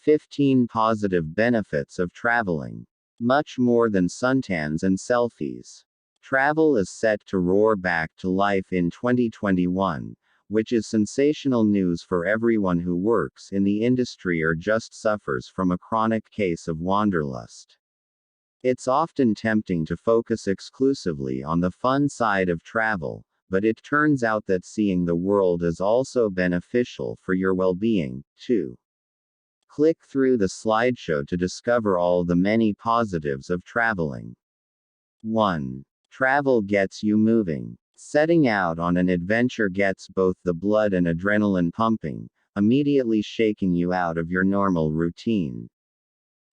15 positive benefits of traveling. Much more than suntans and selfies. Travel is set to roar back to life in 2021, which is sensational news for everyone who works in the industry or just suffers from a chronic case of wanderlust. It's often tempting to focus exclusively on the fun side of travel, but it turns out that seeing the world is also beneficial for your well-being, too. Click through the slideshow to discover all the many positives of traveling. 1. Travel gets you moving. Setting out on an adventure gets both the blood and adrenaline pumping, immediately shaking you out of your normal routine.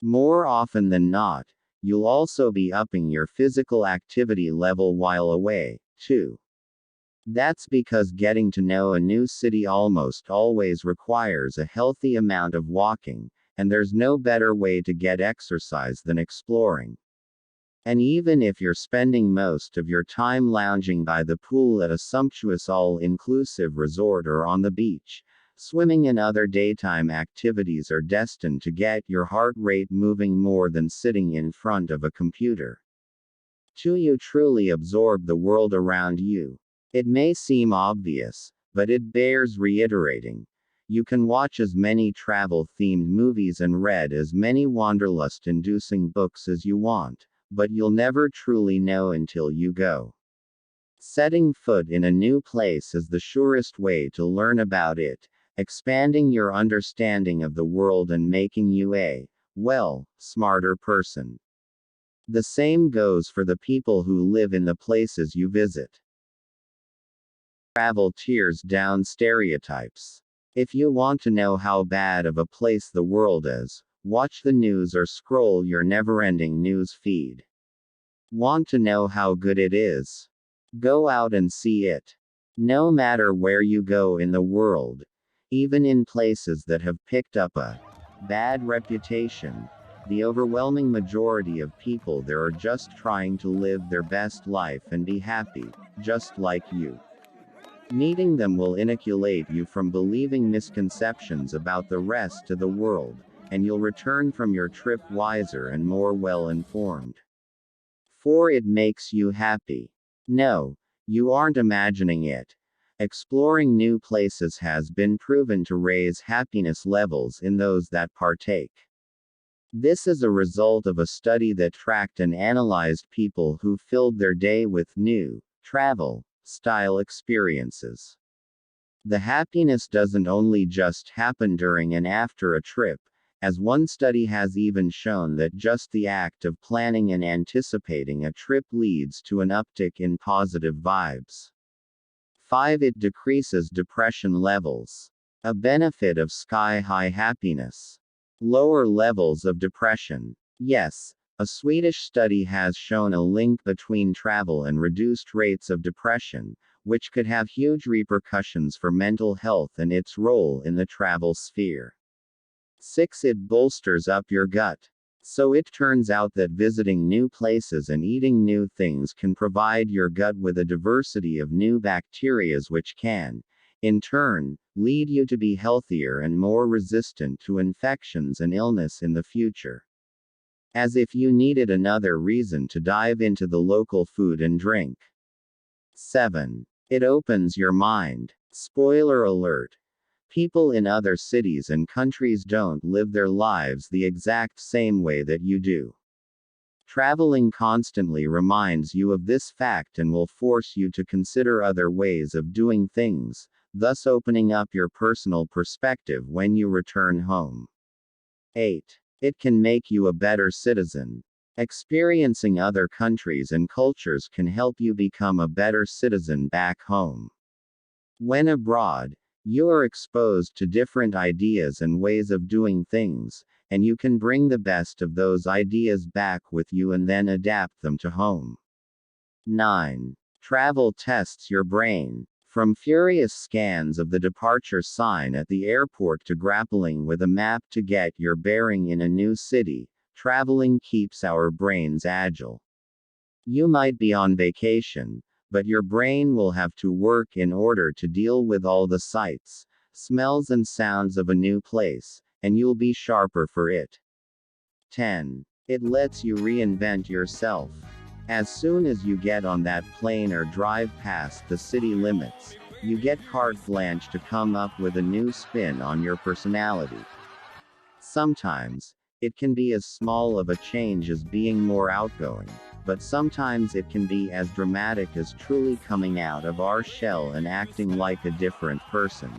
More often than not, you'll also be upping your physical activity level while away, too. That's because getting to know a new city almost always requires a healthy amount of walking, and there's no better way to get exercise than exploring. And even if you're spending most of your time lounging by the pool at a sumptuous all-inclusive resort or on the beach, swimming and other daytime activities are destined to get your heart rate moving more than sitting in front of a computer. 2. You truly absorb the world around you. It may seem obvious, but it bears reiterating. You can watch as many travel-themed movies and read as many wanderlust-inducing books as you want, but you'll never truly know until you go. Setting foot in a new place is the surest way to learn about it, expanding your understanding of the world and making you a, well, smarter person. The same goes for the people who live in the places you visit. Travel tears down stereotypes. If you want to know how bad of a place the world is, watch the news or scroll your never-ending news feed. Want to know how good it is? Go out and see it. No matter where you go in the world, even in places that have picked up a bad reputation, the overwhelming majority of people there are just trying to live their best life and be happy, just like you. Meeting them will inoculate you from believing misconceptions about the rest of the world, and you'll return from your trip wiser and more well-informed. 4. It makes you happy. No, you aren't imagining it. Exploring new places has been proven to raise happiness levels in those that partake. This is a result of a study that tracked and analyzed people who filled their day with new, travel-style experiences. The happiness doesn't only just happen during and after a trip, as one study has even shown that just the act of planning and anticipating a trip leads to an uptick in positive vibes. 5. It decreases depression levels. A benefit of sky-high happiness. Lower levels of depression. Yes, a Swedish study has shown a link between travel and reduced rates of depression, which could have huge repercussions for mental health and its role in the travel sphere. 6. It bolsters up your gut. So it turns out that visiting new places and eating new things can provide your gut with a diversity of new bacterias which can, in turn, lead you to be healthier and more resistant to infections and illness in the future. As if you needed another reason to dive into the local food and drink. 7. It opens your mind. Spoiler alert. People in other cities and countries don't live their lives the exact same way that you do. Traveling constantly reminds you of this fact and will force you to consider other ways of doing things, thus opening up your personal perspective when you return home. 8. It can make you a better citizen. Experiencing other countries and cultures can help you become a better citizen back home. When abroad, you are exposed to different ideas and ways of doing things, and you can bring the best of those ideas back with you and then adapt them to home. 9. Travel tests your brain. From furious scans of the departure sign at the airport to grappling with a map to get your bearing in a new city, traveling keeps our brains agile. You might be on vacation, but your brain will have to work in order to deal with all the sights, smells and sounds of a new place, and you'll be sharper for it. 10. It lets you reinvent yourself. As soon as you get on that plane or drive past the city limits, you get carte blanche to come up with a new spin on your personality. Sometimes, it can be as small of a change as being more outgoing, but sometimes it can be as dramatic as truly coming out of our shell and acting like a different person.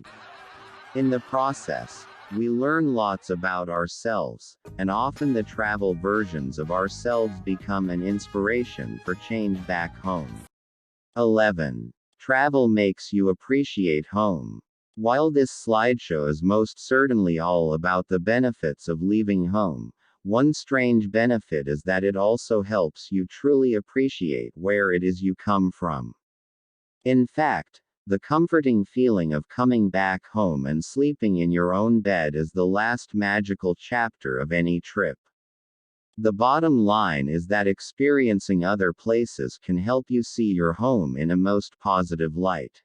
In the process, we learn lots about ourselves, and often the travel versions of ourselves become an inspiration for change back home. 11. Travel makes you appreciate home. While this slideshow is most certainly all about the benefits of leaving home, one strange benefit is that it also helps you truly appreciate where it is you come from. In fact, the comforting feeling of coming back home and sleeping in your own bed is the last magical chapter of any trip. The bottom line is that experiencing other places can help you see your home in a most positive light.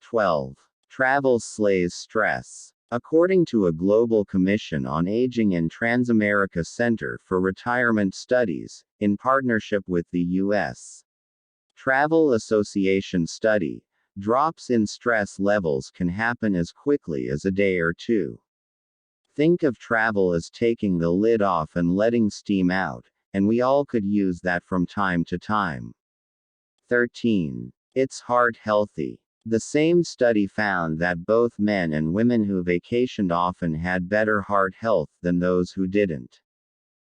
12. Travel slays stress. According to a Global Commission on Aging and Transamerica Center for Retirement Studies, in partnership with the U.S. Travel Association study, drops in stress levels can happen as quickly as a day or two. Think of travel as taking the lid off and letting steam out, and we all could use that from time to time. 13. It's heart healthy. The same study found that both men and women who vacationed often had better heart health than those who didn't.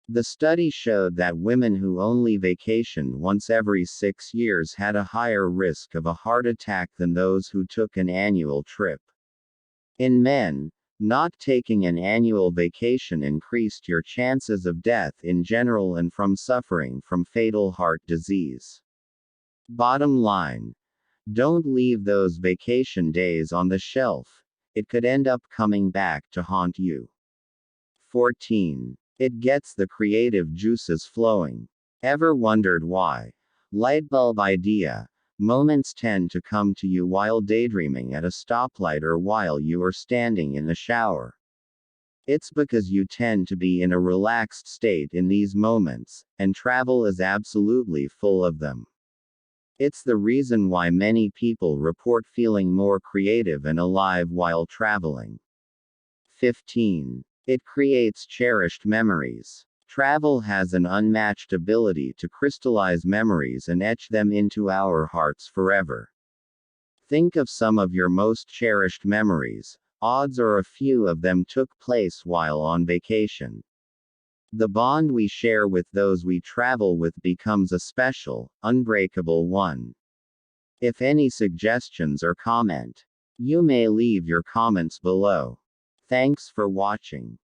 The study showed that women who only vacationed once every 6 years had a higher risk of a heart attack than those who took an annual trip. In men, not taking an annual vacation increased your chances of death in general and from suffering from fatal heart disease. Bottom line, don't leave those vacation days on the shelf. It could end up coming back to haunt you. 14. It gets the creative juices flowing. Ever wondered why? Lightbulb idea. Moments tend to come to you while daydreaming at a stoplight or while you are standing in the shower. It's because you tend to be in a relaxed state in these moments, and travel is absolutely full of them. It's the reason why many people report feeling more creative and alive while traveling. 15. It creates cherished memories. Travel has an unmatched ability to crystallize memories and etch them into our hearts forever. Think of some of your most cherished memories. Odds are a few of them took place while on vacation. The bond we share with those we travel with becomes a special, unbreakable one. If any suggestions or comment, you may leave your comments below. Thanks for watching.